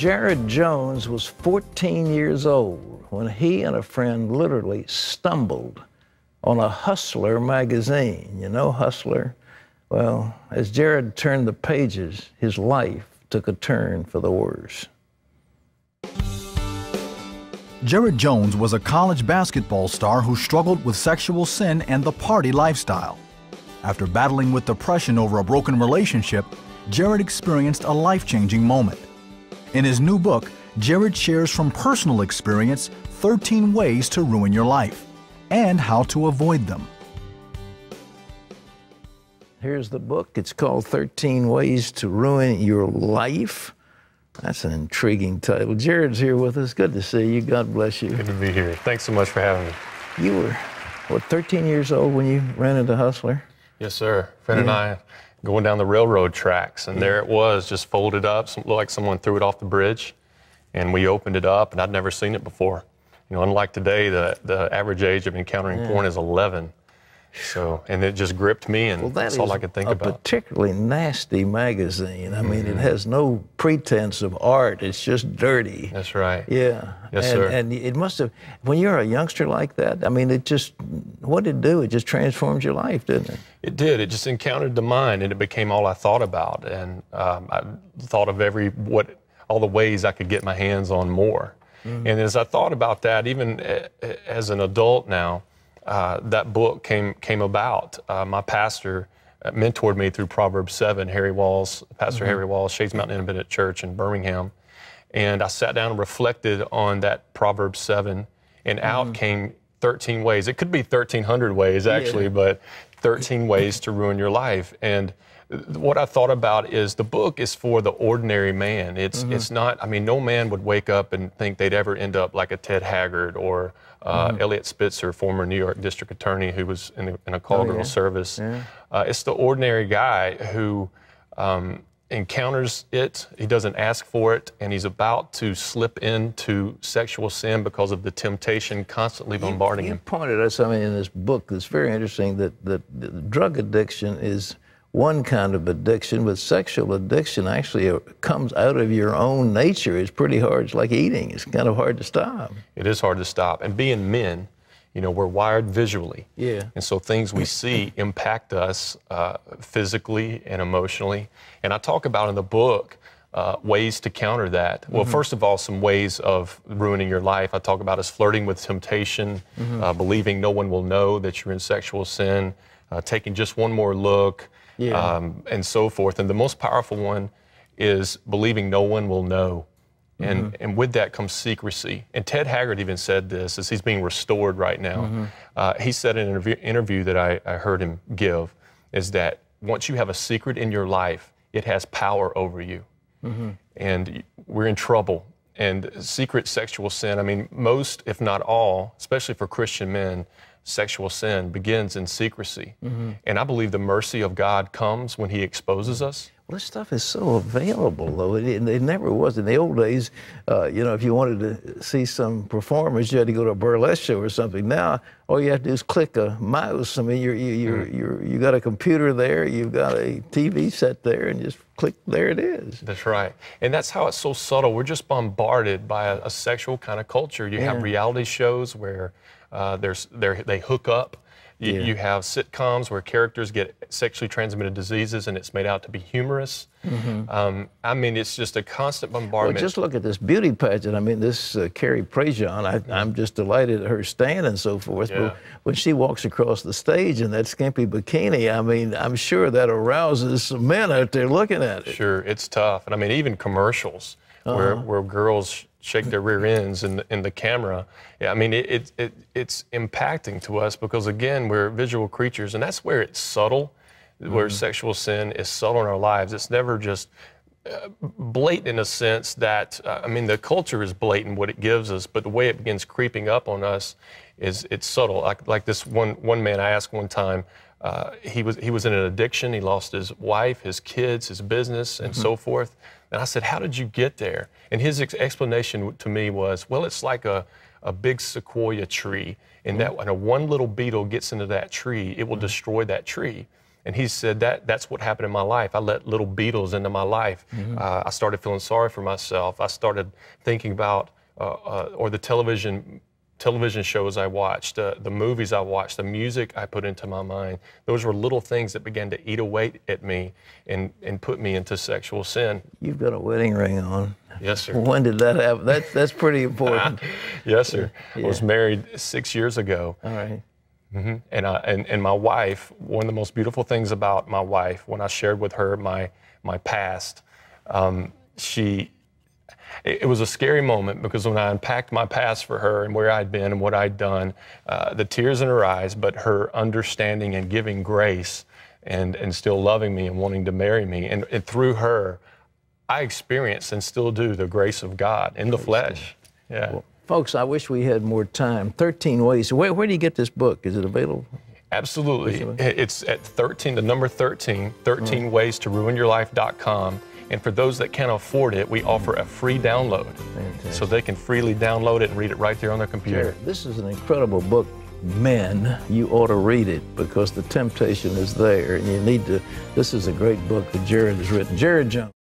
Jared Jones was 14 years old when he and a friend literally stumbled on a Hustler magazine. You know Hustler? Well, as Jared turned the pages, his life took a turn for the worse. Jared Jones was a college basketball star who struggled with sexual sin and the party lifestyle. After battling with depression over a broken relationship, Jared experienced a life-changing moment. In his new book, Jared shares from personal experience 13 ways to ruin your life and how to avoid them. Here's the book. It's called 13 Ways to Ruin Your Life. That's an intriguing title. Jared's here with us. Good to see you. God bless you. Good to be here. Thanks so much for having me. You were, what, 13 years old when you ran into Hustler? Yes, sir. Fred and I going down the railroad tracks, and there it was, just folded up. Looked like someone threw it off the bridge, and we opened it up, and I'd never seen it before. You know, unlike today, the average age of encountering porn is 11. So, and it just gripped me, and that's all I could think about. A particularly nasty magazine. I mean, it has no pretense of art. It's just dirty. That's right. Yeah. Yes, sir. And it must have, when you're a youngster like that, I mean, it just, what did it do? It just transformed your life, didn't it? It did. It just encountered the mind, and it became all I thought about. And I thought of all the ways I could get my hands on more. And as I thought about that, even as an adult now, that book came about. My pastor mentored me through Proverbs 7, Pastor Harry Walls, Shades Mountain Independent Church in Birmingham. And I sat down and reflected on that Proverbs 7, and out came 13 ways. It could be 1,300 ways, actually, but 13 ways to ruin your life. And what I thought about is the book is for the ordinary man. It's not, I mean, no man would wake up and think they'd ever end up like a Ted Haggard or Elliot Spitzer, former New York district attorney who was in a call girl service. It's the ordinary guy who encounters it, he doesn't ask for it, and he's about to slip into sexual sin because of the temptation constantly bombarding him. You pointed out something in this book that's very interesting, that drug addiction is one kind of addiction, but sexual addiction actually comes out of your own nature. It's pretty hard. It's like eating. It's kind of hard to stop. It is hard to stop. And being men, you know, we're wired visually. Yeah. And so things we see impact us physically and emotionally. And I talk about in the book ways to counter that. Well, first of all, some ways of ruining your life. I talk about is flirting with temptation, believing no one will know that you're in sexual sin, taking just one more look, and so forth. And the most powerful one is believing no one will know. And with that comes secrecy. And Ted Haggard even said this as he's being restored right now. He said in an interview that I heard him give, is that once you have a secret in your life, it has power over you. And we're in trouble. And secret sexual sin, I mean, most, if not all, especially for Christian men, sexual sin begins in secrecy. And I believe the mercy of God comes when he exposes us. Well, this stuff is so available, though. It never was. In the old days, you know, if you wanted to see some performers, you had to go to a burlesque show or something. Now, all you have to do is click a mouse. I mean, you got a computer there, you've got a TV set there, and just click, there it is. That's right. And that's how it's so subtle. We're just bombarded by a sexual kind of culture. You have reality shows where they hook up. You have sitcoms where characters get sexually transmitted diseases and it's made out to be humorous. I mean, it's just a constant bombardment. Well, just look at this beauty pageant. I mean, this Carrie Prejean, I'm just delighted at her stand and so forth. But when she walks across the stage in that skimpy bikini, I mean, I'm sure that arouses some men out there looking at it. Sure, it's tough. And I mean, even commercials where girls shake their rear ends in the camera. Yeah, I mean, it's impacting to us because, again, we're visual creatures, and that's where it's subtle, where sexual sin is subtle in our lives. It's never just blatant in a sense that, I mean, the culture is blatant what it gives us, but the way it begins creeping up on us is it's subtle. Like this one man I asked one time, he was in an addiction. He lost his wife, his kids, his business, and so forth. And I said, how did you get there? And his explanation to me was, well, it's like a big sequoia tree. And that when one little beetle gets into that tree, it will destroy that tree. And he said that's what happened in my life. I let little beetles into my life. I started feeling sorry for myself. I started thinking about, or the television shows I watched, the movies I watched, the music I put into my mind. Those were little things that began to eat away at me and put me into sexual sin. You've got a wedding ring on. Yes, sir. When did that happen? That's pretty important. Yes, sir. Yeah. I was married 6 years ago. All right. And my wife, one of the most beautiful things about my wife, when I shared with her my past, it was a scary moment, because when I unpacked my past for her and where I'd been and what I'd done, the tears in her eyes, but her understanding and giving grace and still loving me and wanting to marry me. And through her, I experienced and still do the grace of God in the flesh. Yeah. Well, folks, I wish we had more time. 13 ways. Where do you get this book? Is it available? Absolutely. It's at 13, the number 13 ways-to-ruin-your-life.com. And for those that can't afford it, we offer a free download. Fantastic. So they can freely download it and read it right there on their computer. Jared, this is an incredible book. Men, you ought to read it, because the temptation is there, and you need to. This is a great book that Jared has written. Jared Jones.